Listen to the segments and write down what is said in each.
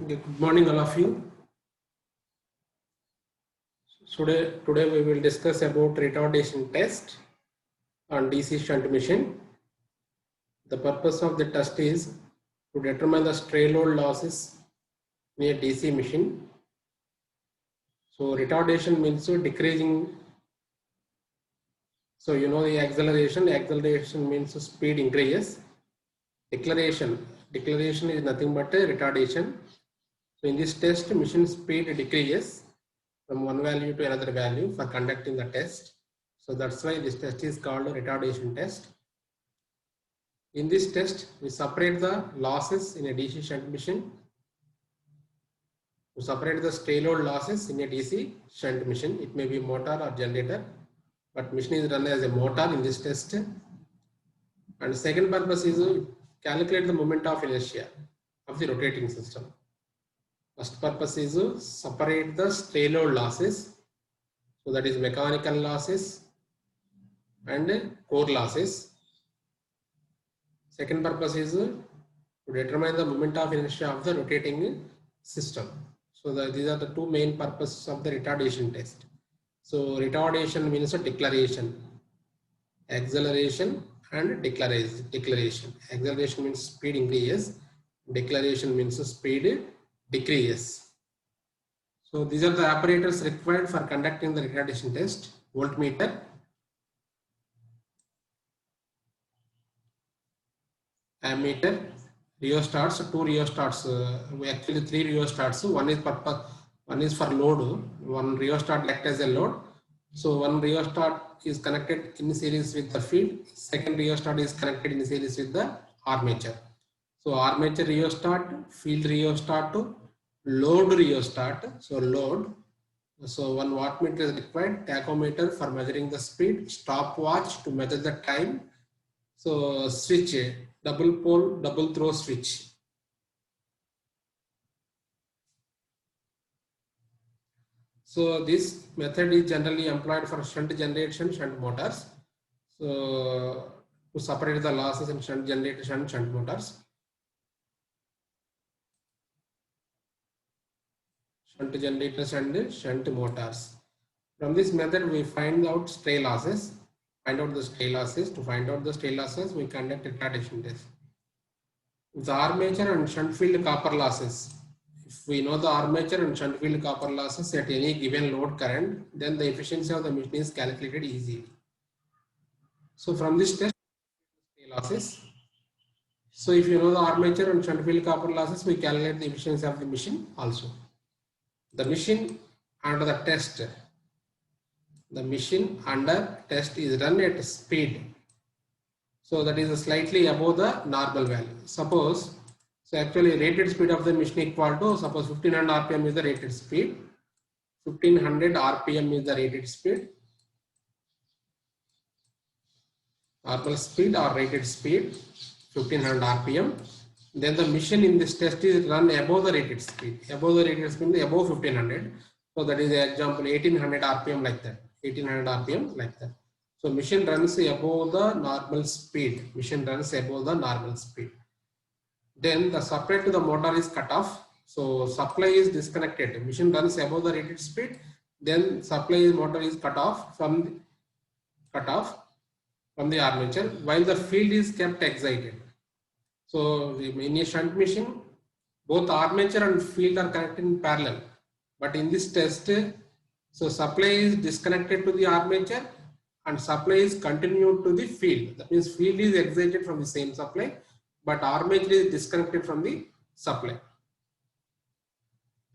Good morning, all of you. Today we will discuss about retardation test on DC shunt machine. The purpose of the test is to determine the stray load losses in a DC machine. So retardation means decreasing. So you know the acceleration. Acceleration means speed increases. Deceleration is nothing but a retardation. So in this test, machine speed decreases from one value to another value for conducting the test. So that's why this test is called a retardation test. In this test, we separate the losses in a DC shunt machine. We separate the stray load losses in a DC shunt machine. It may be motor or generator, but machine is run as a motor in this test. And second purpose is to calculate the moment of inertia of the rotating system. First purpose is to separate the stray load losses. So that is mechanical losses and core losses. Second purpose is to determine the moment of inertia of the rotating system. So these are the two main purposes of the retardation test. So retardation means a deceleration, acceleration and deceleration. Acceleration means speed increases, deceleration means speed decreases. So these are the apparatus required for conducting the retardation test: voltmeter, ammeter, rheostats, two rheostats, actually three rheostats. One is for load, one rheostat acts as a load. So one rheostat is connected in series with the field, second rheostat is connected in series with the armature. So armature rheostat, field rheostat, load rheostat. So load. So one wattmeter is required, tachometer for measuring the speed, stopwatch to measure the time. So switch, double pole, double throw switch. So this method is generally employed for shunt generation, shunt motors. So to separate the losses in shunt generation, shunt motors. Shunt generators and shunt motors. From this method, we find out stray losses. Find out the stray losses. To find out the stray losses, we conduct retardation test. The armature and shunt field copper losses. If we know the armature and shunt field copper losses at any given load current, then the efficiency of the machine is calculated easily. So from this test, stray losses. So if you know the armature and shunt field copper losses, we calculate the efficiency of the machine also. The machine under the test. The machine under test is run at speed. So that is slightly above the normal value. Suppose, so actually rated speed of the machine equal to, suppose 1500 RPM is the rated speed. 1500 RPM is the rated speed. Normal speed or rated speed, 1500 RPM. Then the machine in this test is run above the rated speed. Above the rated speed is above 1500. So that is the example 1800 RPM like that. 1800 RPM like that. So machine runs above the normal speed. Machine runs above the normal speed. Then the supply to the motor is cut off. So supply is disconnected. Machine runs above the rated speed. Then supply motor is cut off from the armature while the field is kept excited. So in a shunt machine, both armature and field are connected in parallel. But in this test, so supply is disconnected to the armature and supply is continued to the field. That means field is excited from the same supply, but armature is disconnected from the supply.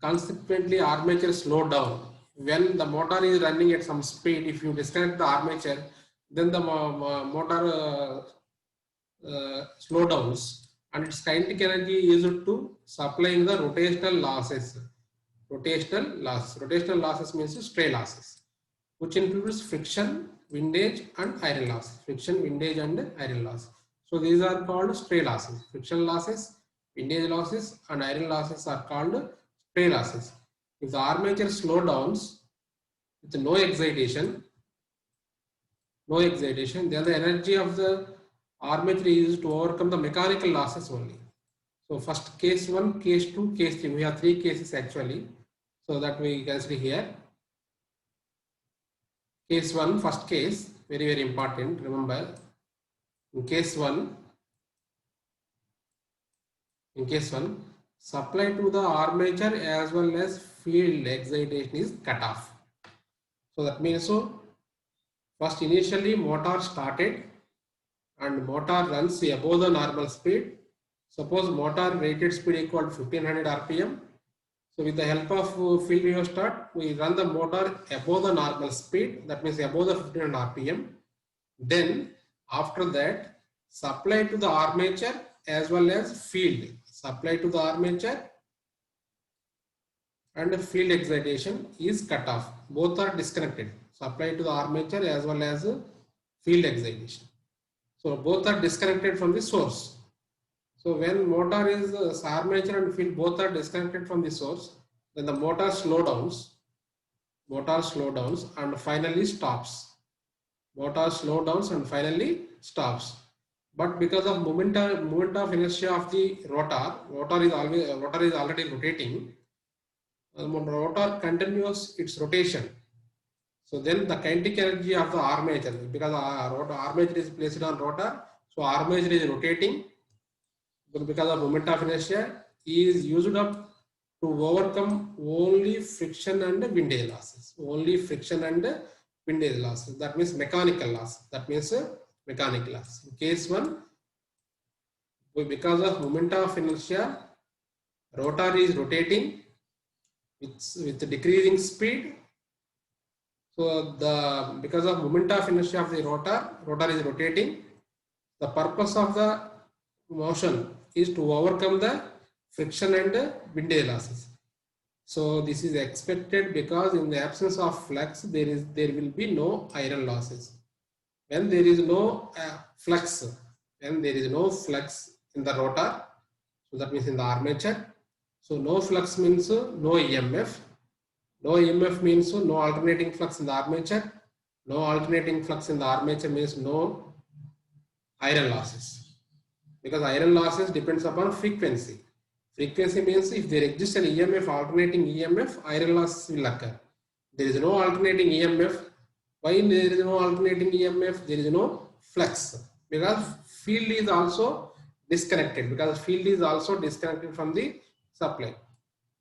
Consequently, armature slow down. When the motor is running at some speed, if you disconnect the armature, then the motor slow downs, and its kinetic energy is to supplying the rotational losses. Rotational losses means stray losses, which includes friction, windage and iron loss. Friction, windage and iron loss. So these are called stray losses. Friction losses, windage losses and iron losses are called stray losses. If the armature slow downs with no excitation, then the energy of the armature is used to overcome the mechanical losses only. So first case 1, case 2, case 3. We have 3 cases actually. So that we can see here. Case 1, first case, very important. Remember, in case 1, supply to the armature as well as field excitation is cut off. So that means, so first initially motor started and motor runs above the normal speed. Suppose motor rated speed equal to 1500 rpm. So with the help of field rheostat, we run the motor above the normal speed, that means above the 1500 rpm. Then after that, supply to the armature as well as field. Supply to the armature and field excitation is cut off. Both are disconnected. Supply to the armature as well as field excitation. So both are disconnected from the source. So when motor is armature and field both are disconnected from the source, then the motor slows down and finally stops. Motor slows down and finally stops. But because of moment of inertia of the rotor is already rotating. Rotor continues its rotation. So then the kinetic energy of the armature, because armature is placed on rotor, so armature is rotating. Because of moment of inertia, is used up to overcome only friction and windage losses. Only friction and windage losses. That means mechanical loss. That means mechanical loss. In case 1, because of moment of inertia, rotor is rotating with decreasing speed. So because of moment of inertia of the rotor is rotating. The purpose of the motion is to overcome the friction and windage losses. So this is expected because in the absence of flux, there will be no iron losses. When there is no flux, in the rotor, so that means in the armature. So no flux means no EMF. No EMF means no alternating flux in the armature. No alternating flux in the armature means no iron losses. Because iron losses depends upon frequency. Frequency means if there exists an EMF, alternating EMF, iron loss will occur. There is no alternating EMF. Why there is no alternating EMF? There is no flux. Because field is also disconnected. Because field is also disconnected from the supply.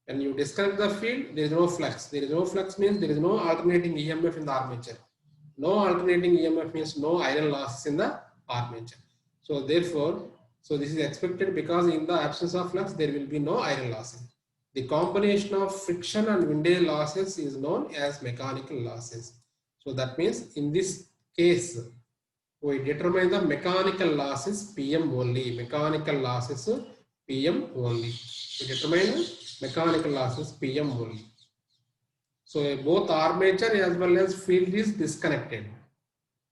When you disconnect the field, there is no flux. There is no flux means there is no alternating EMF in the armature. No alternating EMF means no iron loss in the armature. So therefore, so this is expected because in the absence of flux, there will be no iron losses. The combination of friction and windage losses is known as mechanical losses. So that means in this case, we determine the mechanical losses PM only. Mechanical losses PM only. We determine mechanical losses PM only. So both armature as well as field is disconnected.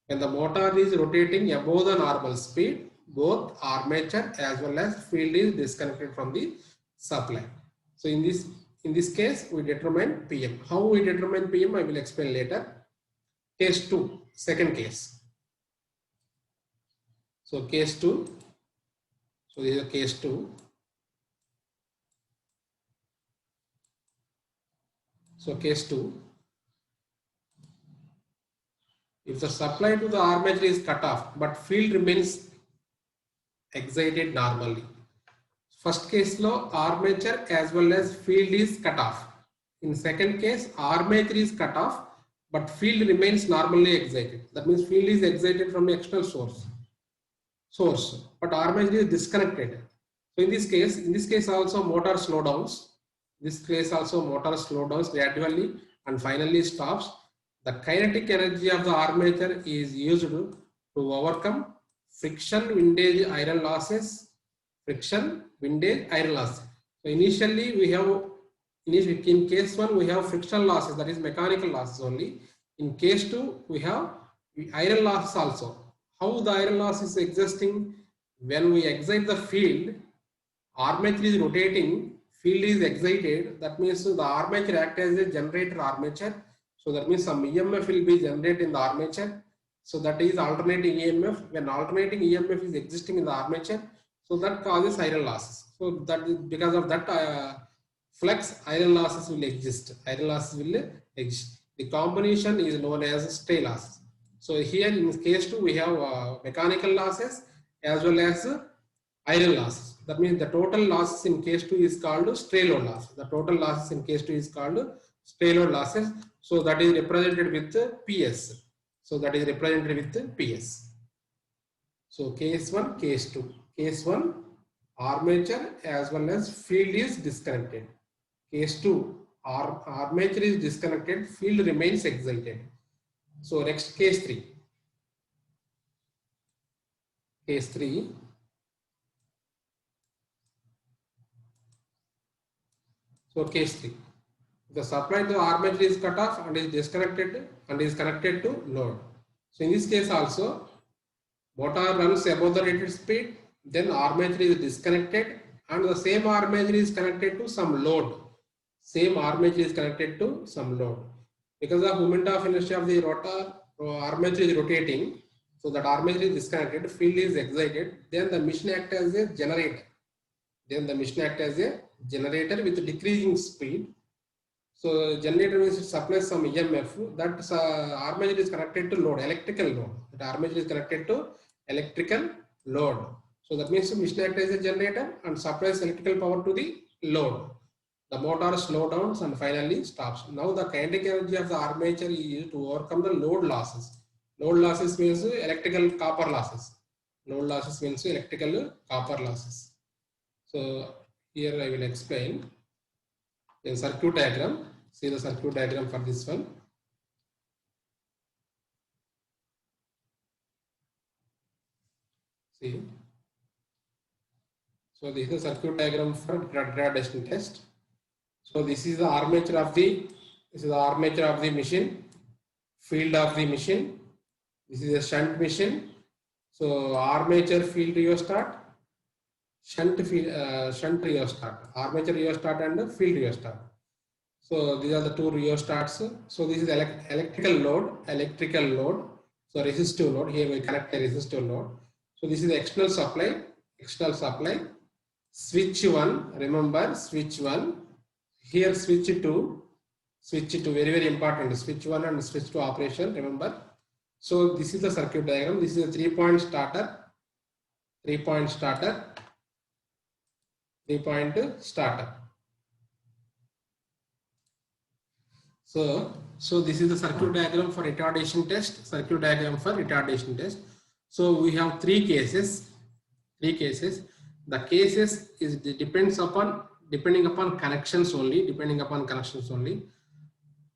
When the motor is rotating above the normal speed, both armature as well as field is disconnected from the supply. So in this case, we determine PM. How we determine PM, I will explain later. Case 2, second case. So case 2. So this is a case 2. So case 2. If the supply to the armature is cut off, but field remains excited normally. First case low, armature as well as field is cut off. In second case, armature is cut off, but field remains normally excited. That means field is excited from the external source, but armature is disconnected. So in this case also motor slow downs. This case also motor slow downs gradually and finally stops. The kinetic energy of the armature is used to overcome friction, windage, iron losses. Friction, windage, iron loss. So initially we have, in case 1 we have frictional losses, that is mechanical losses only. In case 2 we have iron loss also. How the iron loss is existing? When we excite the field, armature is rotating, field is excited. That means the armature acts as a generator armature. So that means some EMF will be generated in the armature. So that is alternating EMF. When alternating EMF is existing in the armature, So that causes iron losses. So that is because of that flux, iron losses will exist. Iron losses will exist. The combination is known as stray losses. So here in case 2 we have mechanical losses as well as iron losses. That means the total losses in case 2 is called stray load losses. The total losses in case 2 is called stray load losses. So that is represented with PS. So that is represented with PS. So case 1, case 2. Case 1, armature as well as field is disconnected. Case 2, armature is disconnected, field remains excited. So next case 3. Case 3. So case 3. The supply to armature is cut off and is disconnected and is connected to load. So in this case also, motor runs above the rated speed, then armature is disconnected and the same armature is connected to some load. Same armature is connected to some load. Because of moment of inertia of the rotor, armature is rotating, so that armature is disconnected, field is excited, then the machine acts as a generator. Then the machine acts as a generator with decreasing speed. So generator means it supplies some EMF. That armature is connected to load, electrical load. That armature is connected to electrical load. So that means the machine acts as a generator and supplies electrical power to the load. The motor slows down and finally stops. Now the kinetic energy of the armature is used to overcome the load losses. Load losses means electrical copper losses. Load losses means electrical copper losses. So here I will explain in circuit diagram. See the circuit diagram for this one. See. So this is the circuit diagram for retardation test. So this is the armature of the machine, field of the machine. This is a shunt machine. So armature field rheostat, shunt rheostat, armature rheostat and field rheostat. So these are the two rheostats. So this is electrical load. So resistive load. Here we connect a resistive load. So this is the external supply. Switch 1. Remember switch 1. Here switch 2. Very very important. Switch 1 and switch 2 operation. Remember. So this is the circuit diagram. This is a 3-point starter. 3-point starter. So this is the circuit diagram for retardation test. So we have three cases. The cases is depending upon connections only.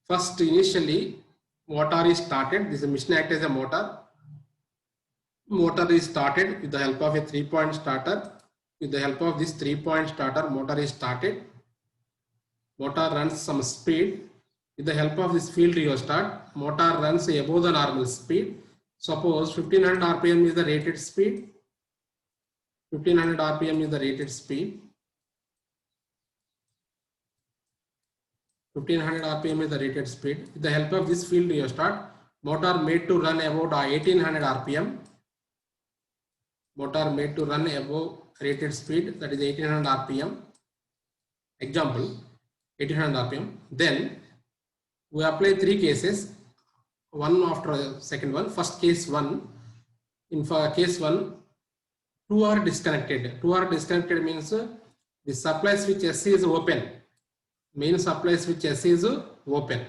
First, initially, motor is started. This is machine act as a motor. Motor is started with the help of a 3-point starter. With the help of this 3-point starter, motor is started. Motor runs some speed. With the help of this field rheostat, motor runs above the normal speed. Suppose 1500 RPM is the rated speed. 1500 RPM is the rated speed. 1500 RPM is the rated speed. With the help of this field rheostat, motor made to run about 1800 RPM. Motor made to run above rated speed, that is 1800 RPM. Example, 1800 RPM. Then we apply three cases, one after second one. First case 1. In case 1, two are disconnected. Means the supply switch SC is open. Main supply switch SC is open.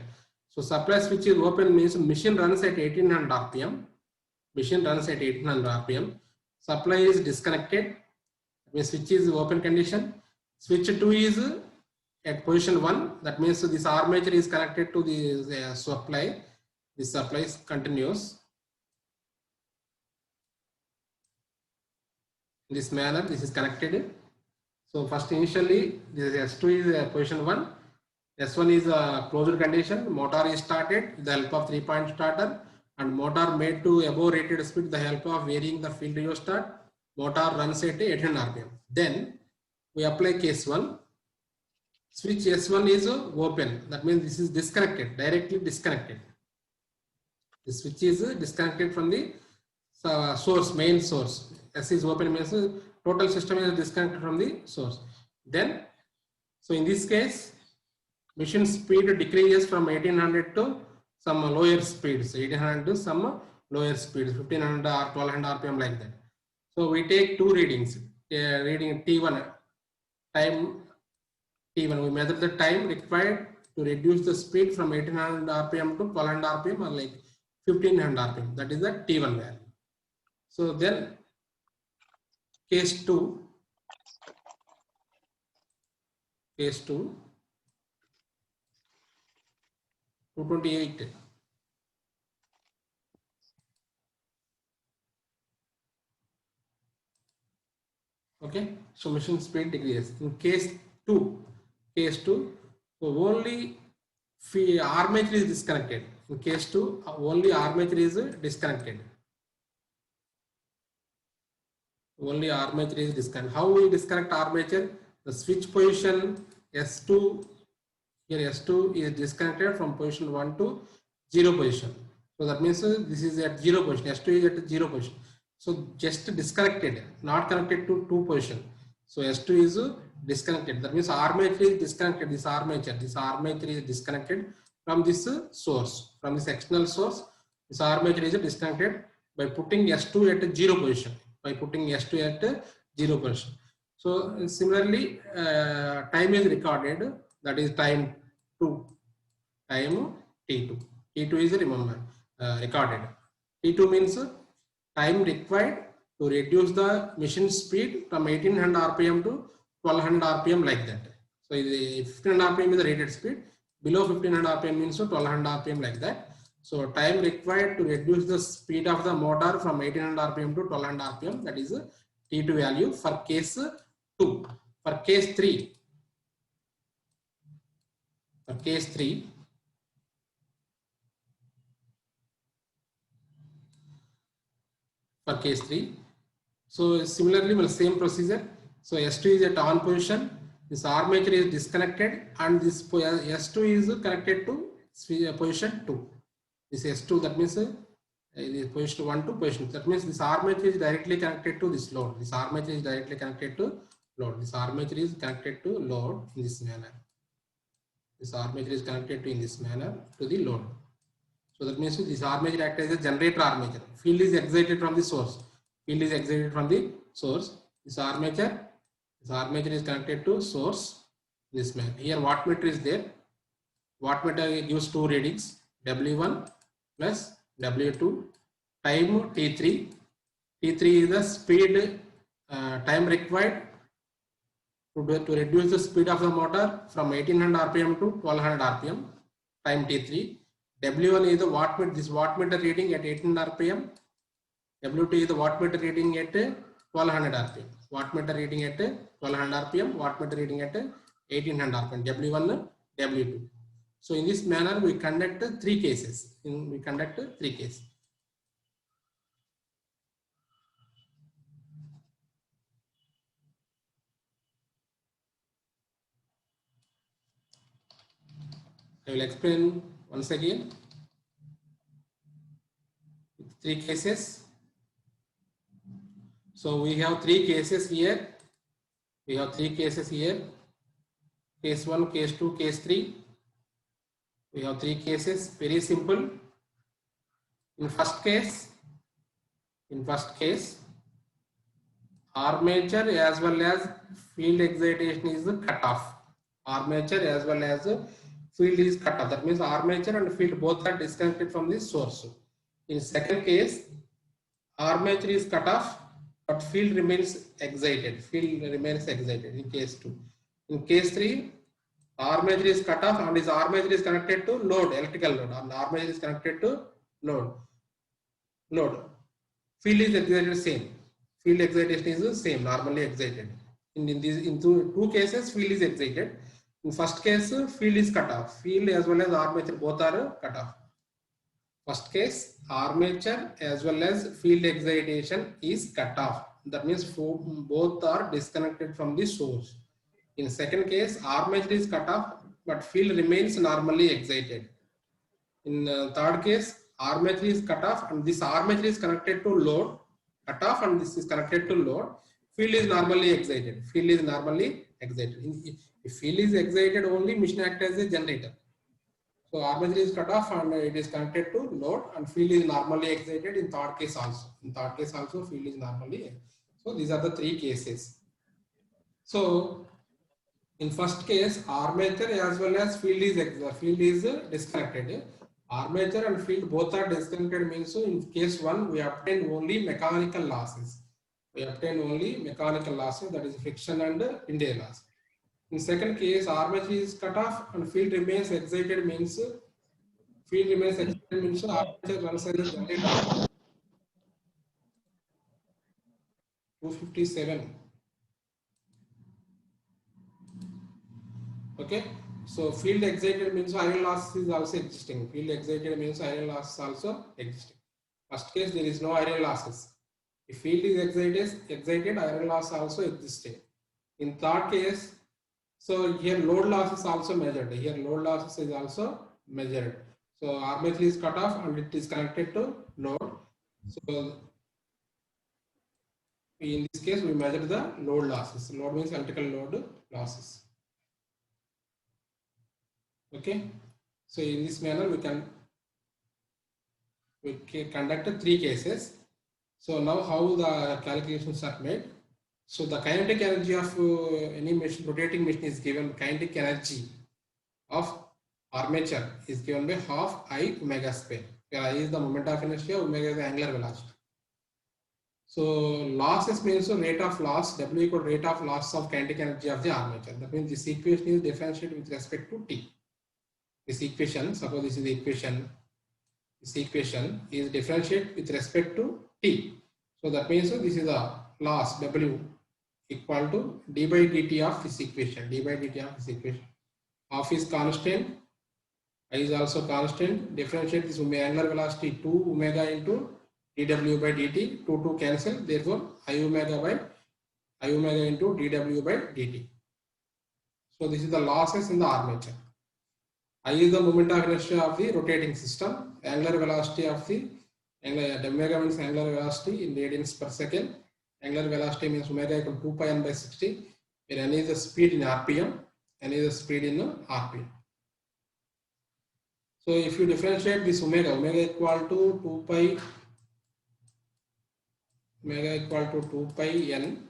So supply switch is open means machine runs at 1800 RPM. Supply is disconnected. Means switch is open condition. Switch 2 is at position 1. That means this armature is connected to the supply. This supply is continuous. In this manner, this is connected. So first initially, this S2 is position 1. S1 is a closed condition. Motor is started with the help of 3-point starter, and motor made to above rated speed with the help of varying the field rheostat. Motor runs at 1800 RPM. Then we apply case 1. Switch S1 is open. That means this is disconnected, directly disconnected. The switch is disconnected from the source, main source. S is open means total system is disconnected from the source. Then, so in this case, machine speed decreases from 1800 to some lower speeds, 1800 to some lower speeds, 1500 or 1200 RPM like that. So we take two readings, reading T1, time T1, we measure the time required to reduce the speed from 1800 RPM to 1200 RPM or like 1500 RPM, that is the T1 value. So then case 2, 228. Okay, so machine speed decreases. In case 2, so only armature is disconnected. In case 2, only armature is disconnected. Only armature is disconnected. How we disconnect armature? The switch position S2, here S2 is disconnected from position 1 to 0 position. So that means this is at 0 position, S2 is at 0 position. So just disconnected, not connected to 2 position. So S2 is disconnected. That means armature is disconnected. This armature is disconnected from this source, from this external source. This armature is disconnected by putting S2 at 0 position. By putting S2 at 0 position. So similarly, time is recorded. That is time 2, time T2. T2 is remember recorded. T2 means time required to reduce the machine speed from 1800 RPM to 1200 RPM like that. So 1500 RPM is the rated speed. Below 1500 RPM means 1200 RPM like that. So time required to reduce the speed of the motor from 1800 RPM to 1200 RPM, that is T2 value for case 2. For case 3, so similarly, well, same procedure. So S2 is at on position, this armature is disconnected, and this S2 is connected to position 2. This S2, that means position 1 to position. That means this armature is directly connected to this load. This armature is directly connected to load. This armature is connected to load in this manner. This armature is connected to in this manner to the load. So that means this armature acts as a generator armature. Field is excited from the source. This armature is connected to source this manner. Here wattmeter is there. Wattmeter gives two readings, W1 plus W2. Time T3. T3 is the speed time required to reduce the speed of the motor from 1800 RPM to 1200 RPM. Time T3. W1 is the wattmeter, this wattmeter reading at 1800 RPM. W2 is the wattmeter reading at 1200 RPM. Wattmeter reading at 1200 RPM, wattmeter reading at 1800 RPM. W1, W2. So in this manner, we conduct 3 cases. I will explain once again. 3 cases. So we have 3 cases here. Case 1, case 2, case 3. We have 3 cases. Very simple. In first case, armature as well as field excitation is cut off. Armature as well as field is cut off. That means armature and field both are disconnected from the source. In second case, armature is cut off, but field remains excited. In case 2. In case 3, armature is cut off and this armature is connected to load, electrical load, and armature is connected to load. Field is excited same. Field excitation is the same, normally excited. In two cases, field is excited. In first case, field is cut off. Field as well as armature both are cut off. First case, armature as well as field excitation is cut off. That means both are disconnected from the source. In second case, armature is cut off, but field remains normally excited. In third case, armature is cut off and this armature is connected to load, cut off and this is connected to load. field is normally excited. Field is normally excited. If field is excited only, machine acts as a generator. So armature is cut off and it is connected to load, and field is normally excited in third case also. In third case also field is normally. So these are the three cases. So in first case, armature as well as field is disconnected. Armature and field both are disconnected means, so in case 1 we obtain only mechanical losses. We obtain only mechanical losses, that is friction and wind loss. In second case, armature is cut off and field remains excited means, armature runs as a generator. 257. Okay, so field excited means iron loss is also existing. Field excited means iron loss is also existing. First case, there is no iron losses. If field is excited, iron loss also existing. In third case, so here load loss is also measured. Here load losses is also measured. So armature is cut off and it is connected to load. So in this case, we measure the load losses. Load means electrical load losses. Okay, so in this manner we can conduct 3 cases. So now how the calculations are made. So the kinetic energy of any machine, rotating machine, is given. Kinetic energy of armature is given by half I omega square, where I is the moment of inertia, omega is the angular velocity. So losses means rate of loss, W equal rate of loss of kinetic energy of the armature. That means this equation is differentiated with respect to T. This equation, suppose this is the equation, this equation is differentiated with respect to T. So that means this is the loss W equal to d by dt of this equation, d by dt of this equation. Half is constant, I is also constant, differentiate this angular velocity 2 omega into dw by dt, 2 cancel, therefore I omega into dw by dt. So this is the losses in the armature. I is the moment of inertia of the rotating system, angular velocity of the omega means angular velocity in radians per second. Angular velocity means omega equal to 2 pi n by 60, where n is the speed in RPM, n is the speed in RPM. So if you differentiate this omega equal to 2 pi n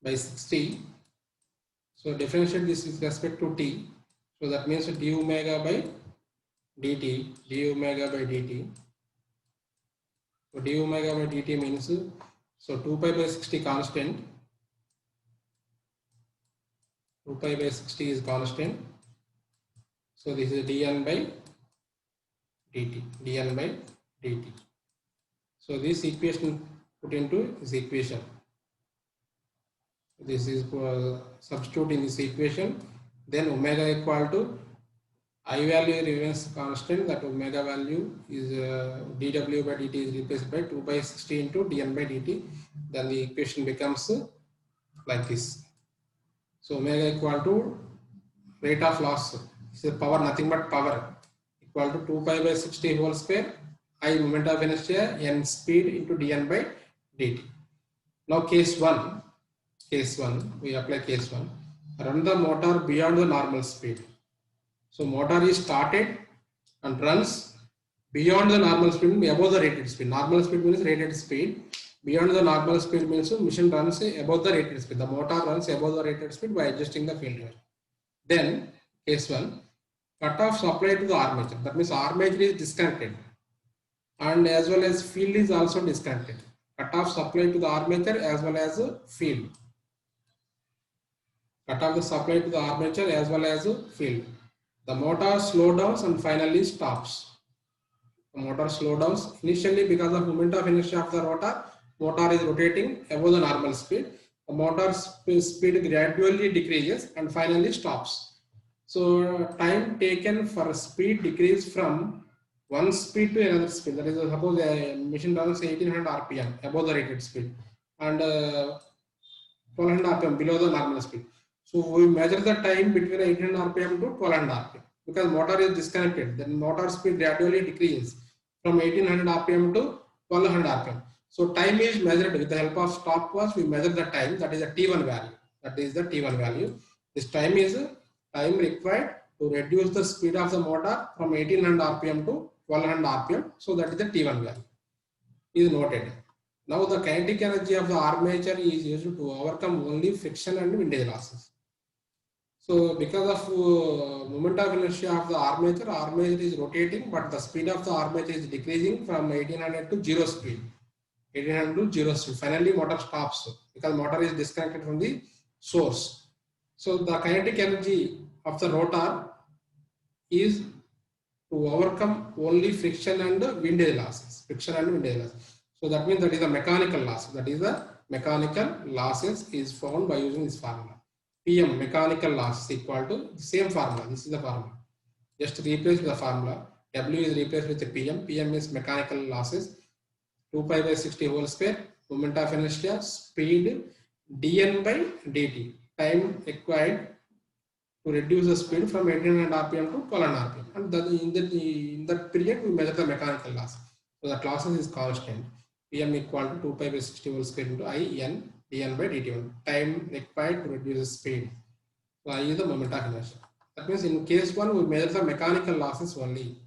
by 60. So differentiate this with respect to t. So that means d omega by dt. So d omega by dt means, so 2 pi by 60 constant. 2 pi by 60 is constant. So this is dn by dt. So this equation put into this equation. This is substitute in this equation. Then omega equal to I value remains constant. That omega value is dw by dt is replaced by 2 by 60 into dn by dt. Then the equation becomes like this. So omega equal to rate of loss. This is power, nothing but power, equal to 2 pi by 60 whole square. I moment of inertia, n speed into dn by dt. Now case 1, we apply case 1. Run the motor beyond the normal speed. So motor is started and runs beyond the normal speed, above the rated speed. Normal speed means rated speed. Beyond the normal speed means machine runs above the rated speed. The motor runs above the rated speed by adjusting the field range. Then case 1, cutoff applied to the armature. That means armature is disconnected, and as well as field is also disconnected. Cutoff applied to the armature as well as field. Cutoff is applied to the armature as well as field. The motor slows down and finally stops. The motor slows down initially because of moment of inertia of the rotor. Motor is rotating above the normal speed. The motor speed gradually decreases and finally stops. So time taken for speed decrease from one speed to another speed. That is, suppose a machine runs 1800 RPM above the rated speed and 1200 RPM below the normal speed. So we measure the time between 1800 RPM to 1200 RPM. Because motor is disconnected, then motor speed gradually decreases from 1800 RPM to 1200 RPM. So time is measured with the help of stopwatch. We measure the time, that is the T1 value. That is the T1 value. This time is time required to reduce the speed of the motor from 1800 RPM to 1200 RPM. So that is the T1 value. Is noted. Now the kinetic energy of the armature is used to overcome only friction and windage losses. So because of moment of inertia of the armature is rotating, but the speed of the armature is decreasing from 1800 to zero speed. 1800 to zero speed. Finally, motor stops because motor is disconnected from the source. So the kinetic energy of the rotor is to overcome only friction and windage losses. So that means that is a mechanical loss. That is the mechanical losses is found by using this formula. PM mechanical loss is equal to the same formula. This is the formula. Just replace the formula. W is replaced with the PM. PM is mechanical losses. 2 pi by 60 whole square. Moment of inertia, speed, dN by dt. Time required to reduce the speed from 1800 RPM to 1200 RPM. And in that period, we measure the mechanical loss. So the losses is constant. PM equal to 2 pi by 60 whole square into I n dN by dt1. Time required to reduce the speed. So I is the moment of inertia. That means in case 1, we measure the mechanical losses only.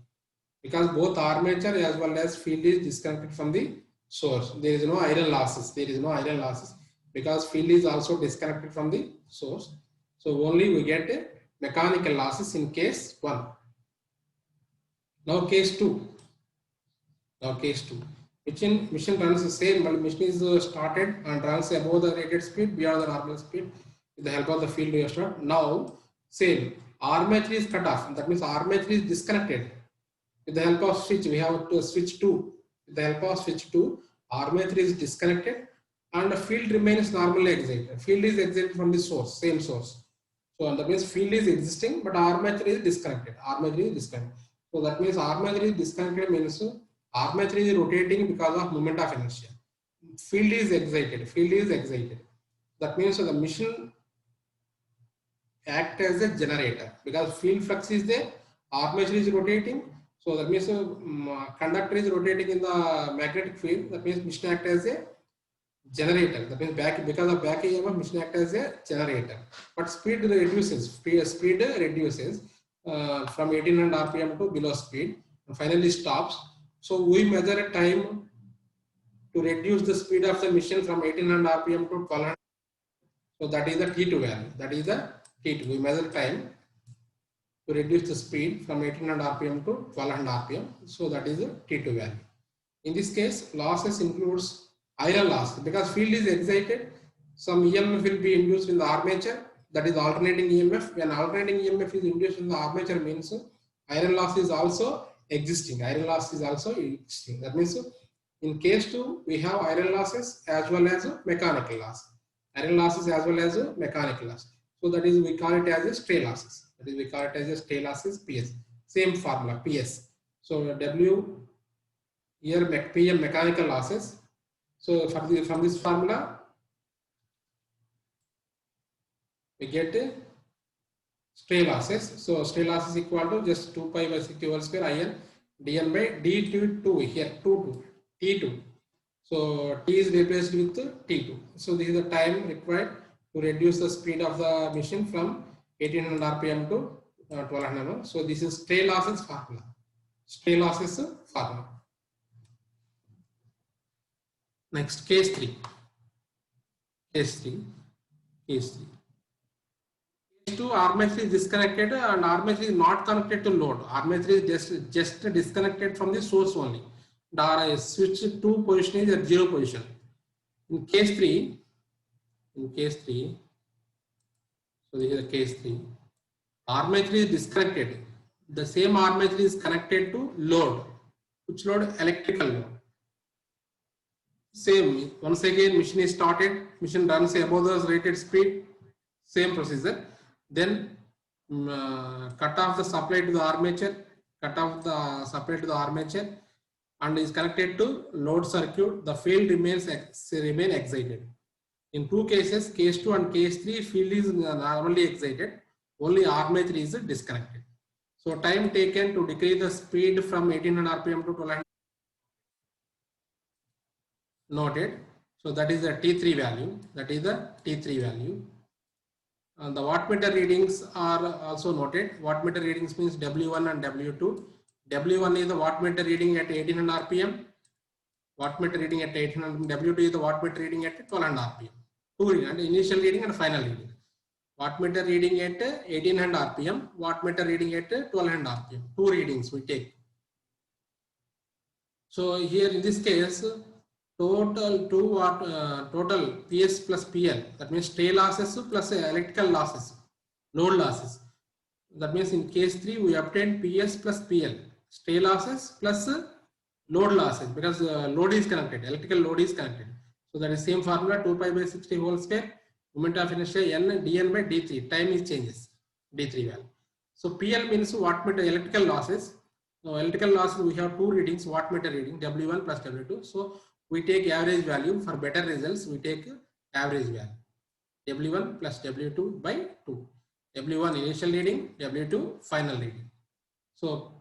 Because both armature as well as field is disconnected from the source. There is no iron losses. Because field is also disconnected from the source. So only we get mechanical losses in case 1. Now case 2. Machine runs the same, but machine is started and runs above the rated speed, beyond the normal speed with the help of the field restart. Now same, armature is cut off. That means armature is disconnected. With the help of switch, we have to switch 2. With the help of switch 2, armature is disconnected and the field remains normally excited. Field is excited from the source, same source. So that means field is existing, but armature is disconnected. So that means armature is disconnected means armature is rotating because of moment of inertia. Field is excited. That means the machine acts as a generator because field flux is there, armature is rotating. So that means conductor is rotating in the magnetic field. That means machine acts as a generator. That means because of back EMF, machine acts as a generator. But speed reduces. Speed reduces from 1800 RPM to below speed and finally stops. So we measure a time to reduce the speed of the machine from 1800 RPM to 1200. So that is the T2 value. We measure time to reduce the speed from 1800 RPM to 1200 RPM. So that is the T2 value. In this case, losses includes iron loss because field is excited. Some EMF will be induced in the armature. That is alternating EMF. When alternating EMF is induced in the armature means iron loss is also existing. That means in case 2, we have iron losses as well as mechanical loss. So that is we call it as a stray losses. PS. Same formula, PS. So W here PM mechanical losses. So from this formula, we get stray losses. So stray losses equal to just 2 pi by 60 whole square IN dN by dt2 here, T2. So T is replaced with T2. So this is the time required to reduce the speed of the machine from 1800 RPM to 1200. So this is stray losses formula. Next, case 3. Case 2, armature is disconnected and armature is not connected to load. Armature is just disconnected from the source only. The switch 2 position is at 0 position. In case 3, so this is the case 3. Armature is disconnected. The same armature is connected to load. Which load? Electrical load. Same. Once again, machine is started. Machine runs above the rated speed. Same procedure. Then cut off the supply to the armature. And is connected to load circuit. The field remain excited. In 2 cases, case 2 and case 3, field is normally excited. Only armature is disconnected. So time taken to decrease the speed from 1800 RPM to 1200. noted. So that is the T3 value. That is the T3 value. And the wattmeter readings are also noted. Wattmeter readings means W1 and W2. W1 is the wattmeter reading at 1800 RPM. Wattmeter reading at 1800. W2 is the wattmeter reading at 1200 RPM. Two reading, and initial reading and final reading. Wattmeter reading at 1800 RPM. Wattmeter reading at 1200 RPM. Two readings we take. So here in this case, total PS plus PL, that means stray losses plus electrical losses, load losses. That means in case 3 we obtain PS plus PL, stray losses plus load losses, because load is connected, electrical load is connected. So that is same formula, 2 pi by 60 whole square, moment of inertia n dn by d3, time is changes, d3 value. So PL means wattmeter electrical losses. So electrical losses, we have two readings, wattmeter reading, W1 plus W2. So we take average value. For better results, we take average value, W1 plus W2 by 2. W1 initial reading, W2 final reading. So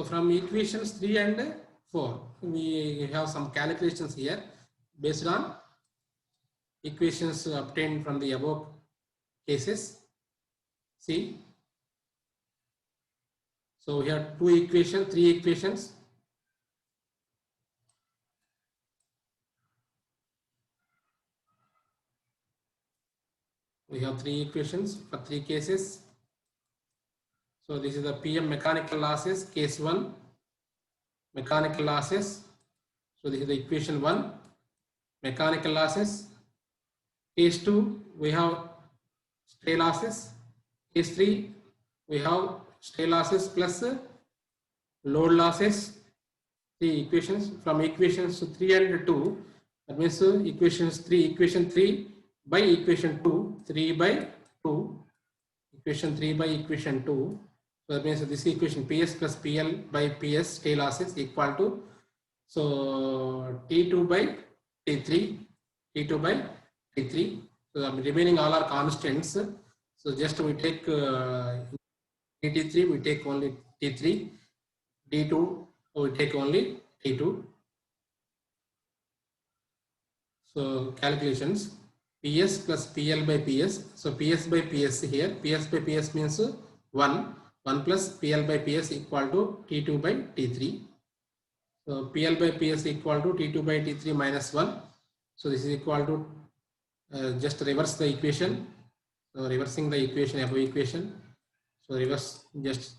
from equations 3 and 4, we have some calculations here based on equations obtained from the above cases. See, so we have three equations. We have three equations for three cases. So this is the PM mechanical losses, case 1, mechanical losses. So this is the equation 1, mechanical losses. Case 2, we have stray losses. Case 3, we have stray losses plus load losses. The equations from equations 3 and 2, that means equation 3 by equation 2, 3 by 2, equation 3 by equation 2. So that means this equation PS plus PL by PS, stray losses, equal to, so T2 by T3, T2 by T3. So the remaining all are constants. So just we take T3, we take only T3, D2, we take only T2. So calculations, PS plus PL by PS. So PS by PS here, PS by PS means 1 plus PL by PS equal to T2 by T3. So PL by PS equal to T2 by T3 minus 1. So this is equal to, just reverse the equation. So reversing the equation, above equation. So reverse just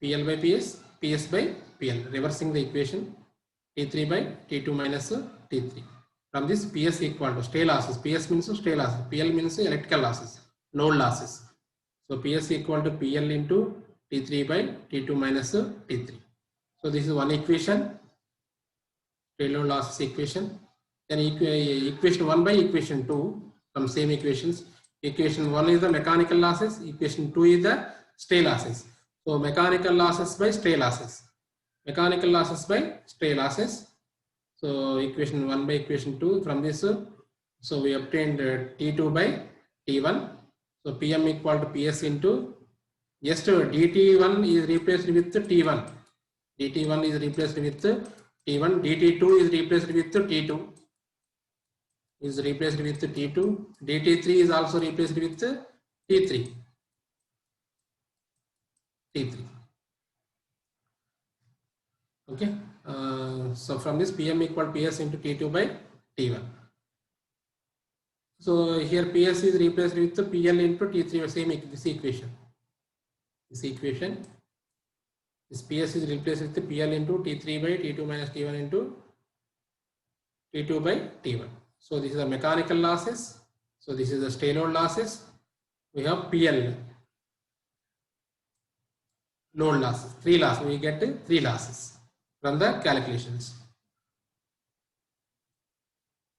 PL by PS, PS by PL, reversing the equation, T3 by T2 minus T3. From this, PS equal to stray losses. PS means stray losses. PL means electrical losses, load losses. So PS equal to PL into T3 by T2 minus T3. So this is one equation, stray load losses equation. Then equation 1 by equation 2 from same equations. Equation 1 is the mechanical losses. Equation 2 is the stray losses. So mechanical losses by stray losses. Mechanical losses by stray losses. So equation 1 by equation 2 from this. So we obtained T2 by T1. So PM equal to PS into, just DT1 is replaced with T1. DT1 is replaced with T1. DT2 is replaced with T2. Is replaced with T2. DT3 is also replaced with T3. Okay. So from this, PM equal PS into T2 by T1. So here PS is replaced with PL into T3, same this equation. This PS is replaced with PL into T3 by T2 minus T1 into T2 by T1. So this is the mechanical losses. So this is the stray load losses. We have PL, load losses, 3 losses. We get 3 losses from the calculations.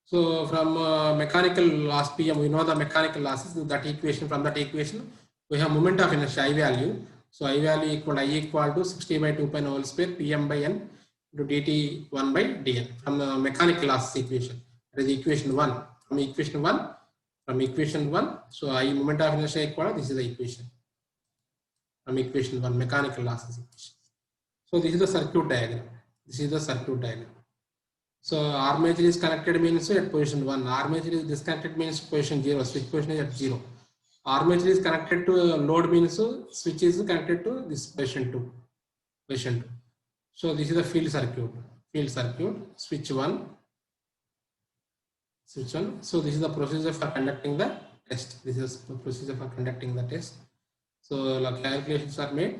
So from mechanical loss PM, we know the mechanical losses. That equation, from that equation, we have moment of inertia I value. So I value equal to 60 by 2 pi whole square PM by N into dt 1 by dN from the mechanical losses equation. That is equation 1. From equation 1, so I moment of inertia equal, this is the equation. From equation 1, mechanical losses equation. So this is the circuit diagram. So armature is connected means at position 1. Armature is disconnected means position 0. Switch position is at 0. Armature is connected to load means switch is connected to this position 2. Position 2. So this is the field circuit. Field circuit. Switch 1. Switch 1. So this is the procedure for conducting the test. This is the procedure for conducting the test. So the calculations are made.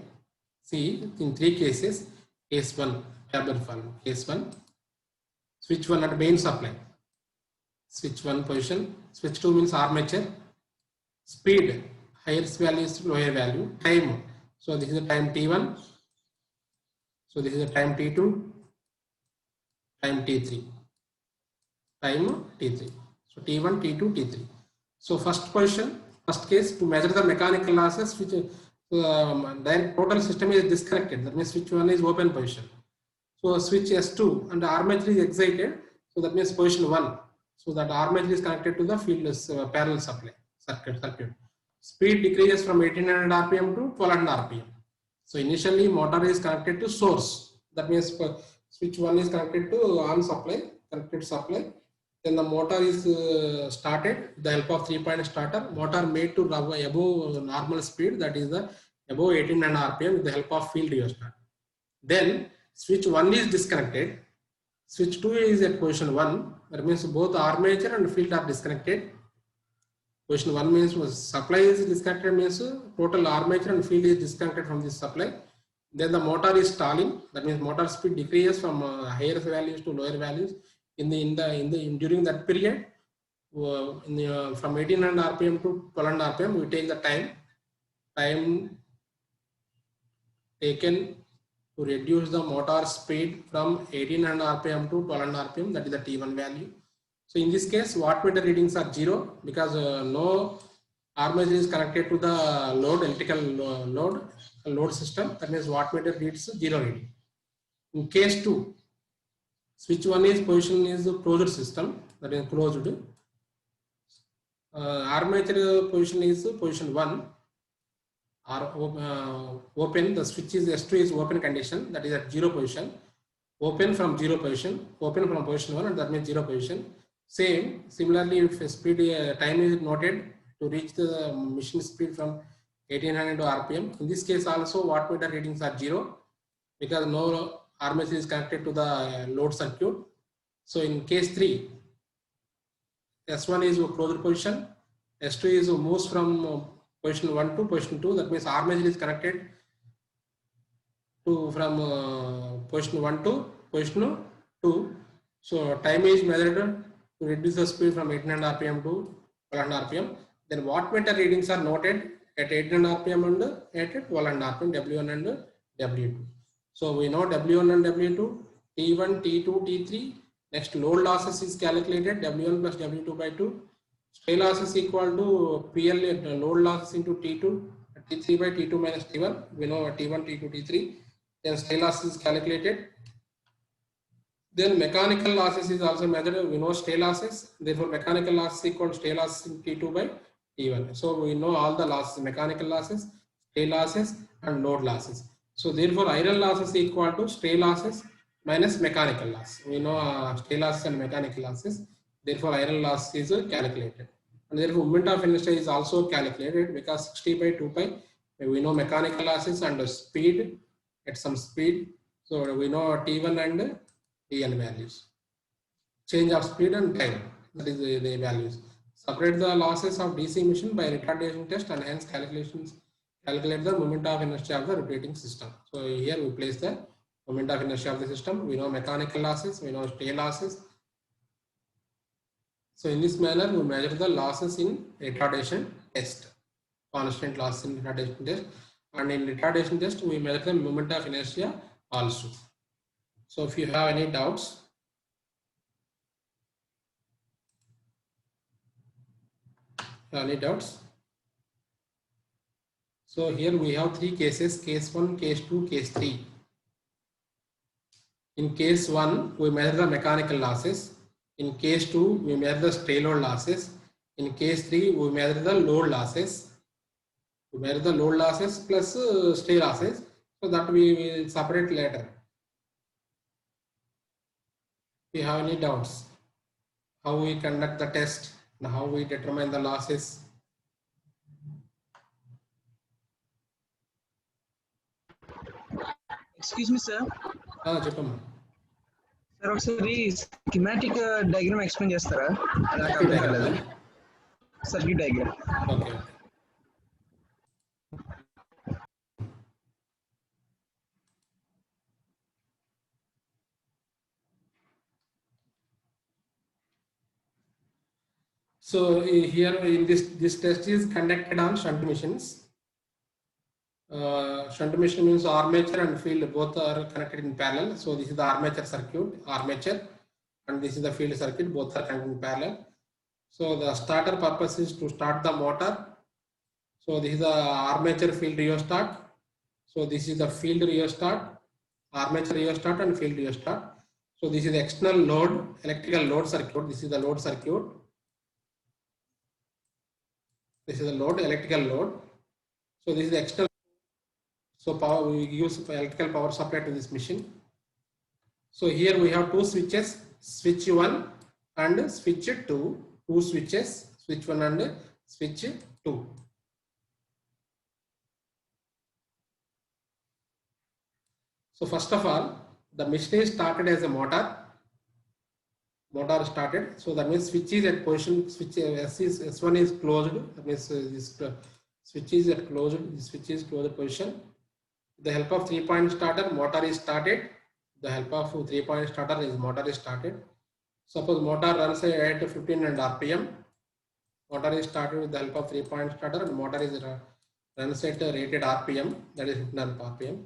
See, in 3 cases. Case 1. Table form. Case 1. Switch 1 at main supply. Switch 1 position. Switch 2 means armature. Speed, highest value is lower value. Time. So this is the time T1. So this is the time T2. Time T3. Time T3. So T1, T2, T3. So first position, first case, to measure the mechanical losses, which direct total system is disconnected. That means switch 1 is open position. So switch S2 and the armature is excited. So that means position 1. So that armature is connected to the field parallel supply circuit. Speed decreases from 1800 rpm to 1200 rpm. So initially motor is connected to source. That means switch 1 is connected to on supply, connected supply. Then the motor is started with the help of 3-point starter. Motor made to above normal speed, that is the above 1800 rpm with the help of field rheostat. Then switch 1 is disconnected. Switch 2 is at position 1. That means both armature and field are disconnected. Position 1 means supply is disconnected, means total armature and field is disconnected from this supply. Then the motor is stalling. That means motor speed decreases from higher values to lower values. During that period, from 1800 rpm to 1200 rpm, we take the time taken to reduce the motor speed from 1800 rpm to 1200 rpm. That is the T1 value. So in this case, wattmeter readings are 0 because no armature is connected to the load, electrical load system. That means wattmeter reads 0 reading. In case 2, switch 1 is position is closed system, that is closed. Armature position is position 1. Open, the switch is S2 is open condition, that is at 0 position. Open from 0 position, open from position 1, and that means 0 position. Similarly, if speed time is noted to reach the machine speed from 1800 to rpm. In this case also wattmeter readings are 0 because no armature is connected to the load circuit. So in case 3, S1 is a closed position, S2 is moves from position 1 to position 2. That means armature is connected to from position 1 to position 2. So time is measured to reduce the speed from 1800 rpm to 1200 rpm. Then wattmeter readings are noted at 1800 rpm and at 1200 rpm, W1 and W2. So we know W1 and W2, T1, T2, T3. Next load losses is calculated, W1 plus W2 by 2. Stray losses equal to PL load losses into T2, T3 by T2 minus T1. We know T1, T2, T3. Then stray losses is calculated. Then mechanical losses is also measured. We know stray losses. Therefore, mechanical losses equal to stray losses in T2 by T1. So we know all the losses: mechanical losses, stray losses, and load losses. So therefore, iron losses equal to stray losses minus mechanical loss. We know stray losses and mechanical losses. Therefore, iron loss is calculated. And therefore, moment of inertia is also calculated because 60 by 2 pi. We know mechanical losses and speed at some speed. So we know T1 and Tn values. Change of speed and time, that is the values. Separate the losses of DC machine by retardation test and hence calculate the moment of inertia of the rotating system. So here we place the moment of inertia of the system. We know mechanical losses, we know stray losses. So in this manner we measure the losses in retardation test, constant loss in retardation test, and in retardation test we measure the moment of inertia also. So if you have any doubts, So here we have 3 cases: case 1, case 2, case 3. In case 1, we measure the mechanical losses. In case 2, we measure the stray load losses. In case 3, we measure the load losses. We measure the load losses plus stray losses. So that we will separate later. you have any doubts, how we conduct the test and how we determine the losses? Excuse me, sir. చెప్పమ్మా. Sir ఒకసారి schematic diagram explain చేస్తారా? నాకు Circuit అర్థం diagram, కాలేదు. Circuit diagram. okay. So here in this test is conducted on shunt machines. Shunt machine means armature and field both are connected in parallel. So this is the armature circuit, armature, and this is the field circuit, both are connected in parallel. So the starter purpose is to start the motor. So this is the armature field rheostat. So this is the field rheostat, armature rheostat and field rheostat. So this is the external load, electrical load circuit. This is the load circuit. This is the load, electrical load. So this is the external. So power, we use electrical power supply to this machine. So here we have two switches, switch 1 and switch 2. Two switches, switch 1 and switch 2. So first of all, the machine is started as a motor. Motor started. So that means switch is at position. Switch S1 is closed. That means this switch is at closed. This switch is closed position. With the help of 3-point starter, motor is started. With the help of 3-point starter, motor is started. Suppose motor runs at 1500 RPM. Motor is started with the help of 3-point starter and motor is runs at rated RPM, that is 1500 RPM.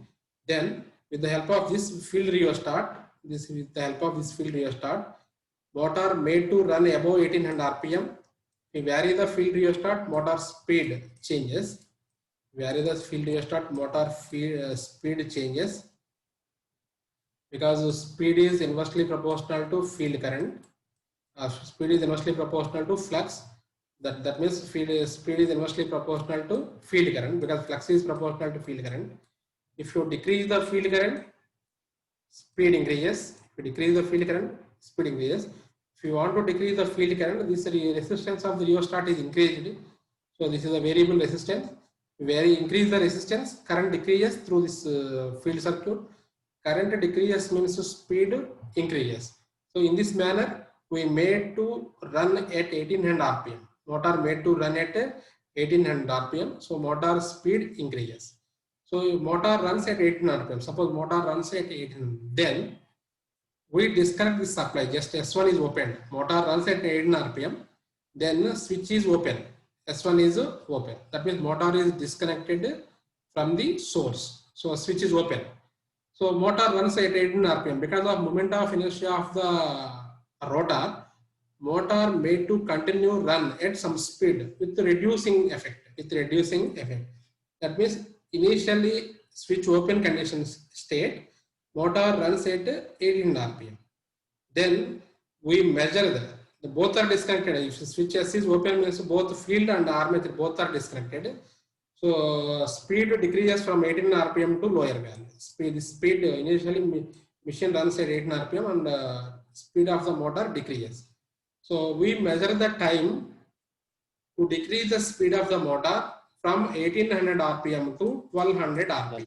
Then with the help of this field rheostat, motor made to run above 1800 RPM. We vary the field rheostat, motor speed changes. Vary the field rheostat, motor speed changes because speed is inversely proportional to field current. Speed is inversely proportional to flux. That means speed is inversely proportional to field current because flux is proportional to field current. If you decrease the field current, speed increases. If you decrease the field current, speed increases. If you want to decrease the field current, this resistance of the rheostat is increased. So this is a variable resistance. Increase the resistance, current decreases through this field circuit. Current decreases means speed increases. So in this manner, we made to run at 1800 RPM. Motor made to run at 1800 RPM. So motor speed increases. So motor runs at 1800 RPM. Suppose motor runs at 1800. Then we disconnect this supply. Just S1 is opened. Motor runs at 1800 RPM. Then switch is open. S1 is open. That means motor is disconnected from the source. So switch is open. So motor runs at 18 RPM. Because of moment of inertia of the rotor, motor made to continue run at some speed with reducing effect. That means initially switch open conditions state, motor runs at 18 RPM. Then we measure the both are disconnected. If switch S is open, means both field and armature both are disconnected. So speed decreases from 18 RPM to lower value. Speed initially machine runs at 18 RPM and speed of the motor decreases. So we measure the time to decrease the speed of the motor from 1800 RPM to 1200 RPM.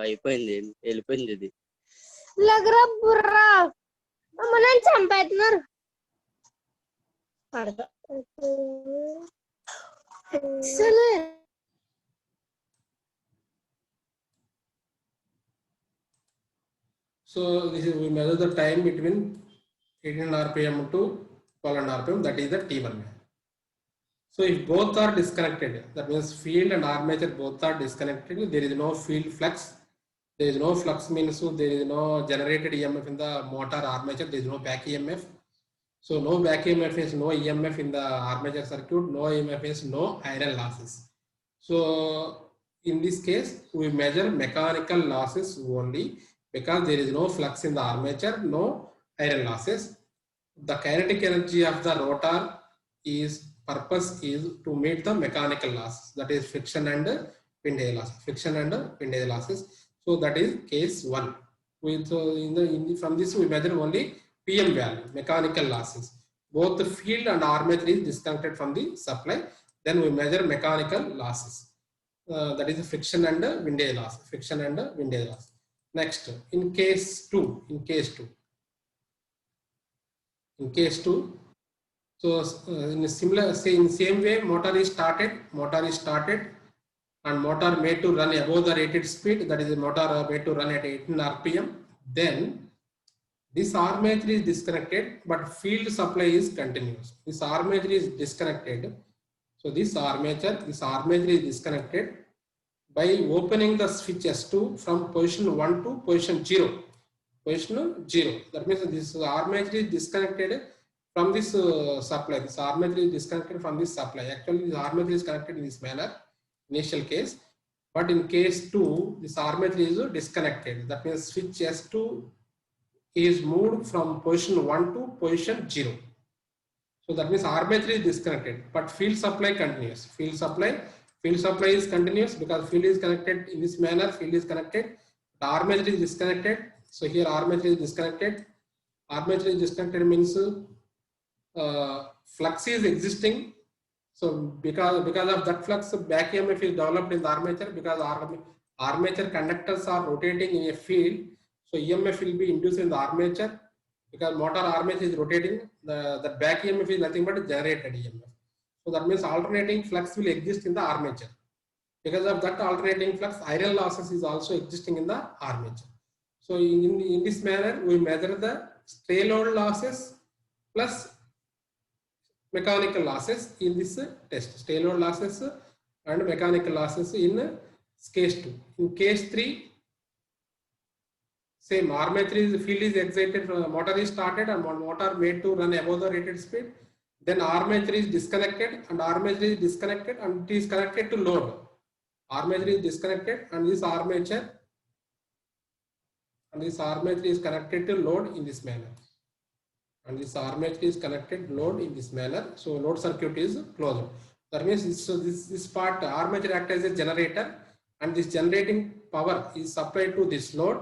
అయిపోయింది, వెళ్ళిపోయింది ఇది. చంపేస్తున్నారు. So this is, we measure the time between 18 RPM to 1200 RPM. That is the T1. So if both are disconnected, that means field and armature both are disconnected. There is no field flux. There is no flux means so there is no generated EMF in the motor armature. There is no back EMF. So no back EMF is no EMF in the armature circuit. No EMF is no iron losses. So in this case, we measure mechanical losses only because there is no flux in the armature, no iron losses. The kinetic energy of the rotor is purpose is to meet the mechanical losses, that is friction and windage losses. Friction and windage losses. So that is case 1. With from this we measure only PM value, mechanical losses. Both the field and armature is disconnected from the supply. Then we measure mechanical losses. That is friction and windage loss. Friction and windage loss. Next, in case 2, so in a similar, in same way, motor is started, and motor made to run above the rated speed. That is a motor made to run at 18 RPM. Then this armature is disconnected, but field supply is continuous. This armature is disconnected. So this armature is disconnected by opening the switch S2 from position 1 to position 0. That means this armature is disconnected from this supply. This armature is disconnected from this supply. Actually, this armature is connected in this manner, initial case. But in case 2, this armature is disconnected. That means switch S2 is moved from position 1 to position 0. So that means armature is disconnected, but field supply continues. Field supply is continuous because field is connected in this manner. Field is connected. The armature is disconnected. So here armature is disconnected. Armature is disconnected means flux is existing. So because of that flux, back EMF is developed in the armature because armature conductors are rotating in a field. So EMF will be induced in the armature because motor armature is rotating. The back EMF is nothing but generated EMF. So that means alternating flux will exist in the armature. Because of that alternating flux, iron losses is also existing in the armature. So in this manner, we measure the stray load losses plus mechanical losses in this test. Stray load losses and mechanical losses in case 2. In case 3, same armature is field is excited, motor is started and motor made to run above the rated speed. Then armature is disconnected and it is connected to load. Armature is disconnected and this armature is connected to load in this manner. And this armature is connected load in this manner. So load circuit is closed. That means this part armature acts as a generator and this generating power is supplied to this load.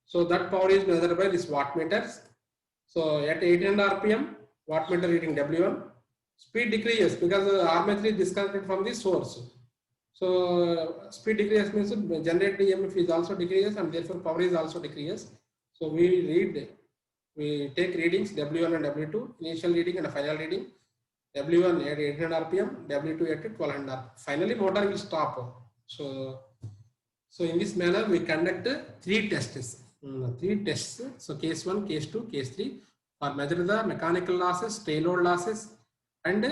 So that power is measured by this wattmeters. So at 1800 RPM, wattmeter reading W1, speed decreases because the armature is disconnected from the source. So speed decreases means generated EMF is also decreases and therefore power is also decreases. So we take readings W1 and W2, initial reading and final reading. W1 at 800 RPM, W2 at 1200. Finally, motor will stop. So in this manner, we conduct 3 tests. So case 1, case 2, case 3 for measure the mechanical losses, stray load losses, and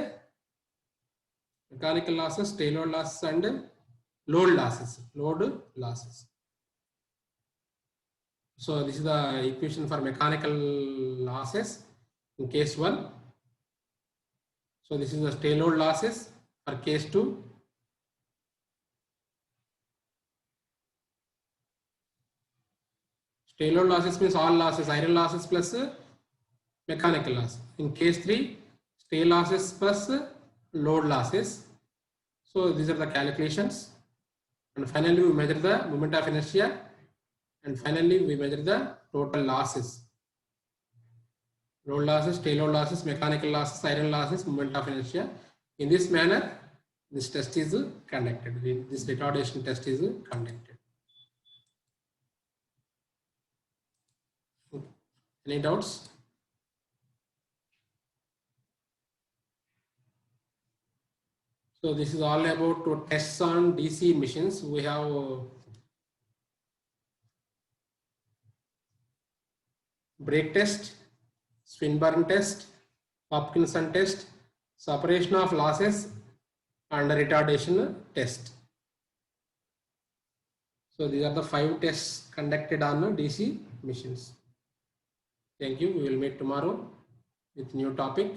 load losses. So this is the equation for mechanical losses in case 1. So this is the stray load losses for case 2. Stray load losses means all losses, iron losses plus mechanical loss. In case 3, stray losses plus load losses. So these are the calculations. And finally, we measure the moment of inertia. And finally, we measure the total losses. Load losses, stray load losses, mechanical losses, iron losses, moment of inertia. In this manner, this test is conducted. This retardation test is conducted. Any doubts? So this is all about tests on DC machines. We have brake test, Swinburne test, Hopkinson test, separation of losses, and retardation test. So these are the 5 tests conducted on DC machines. Thank you. We will meet tomorrow with new topic.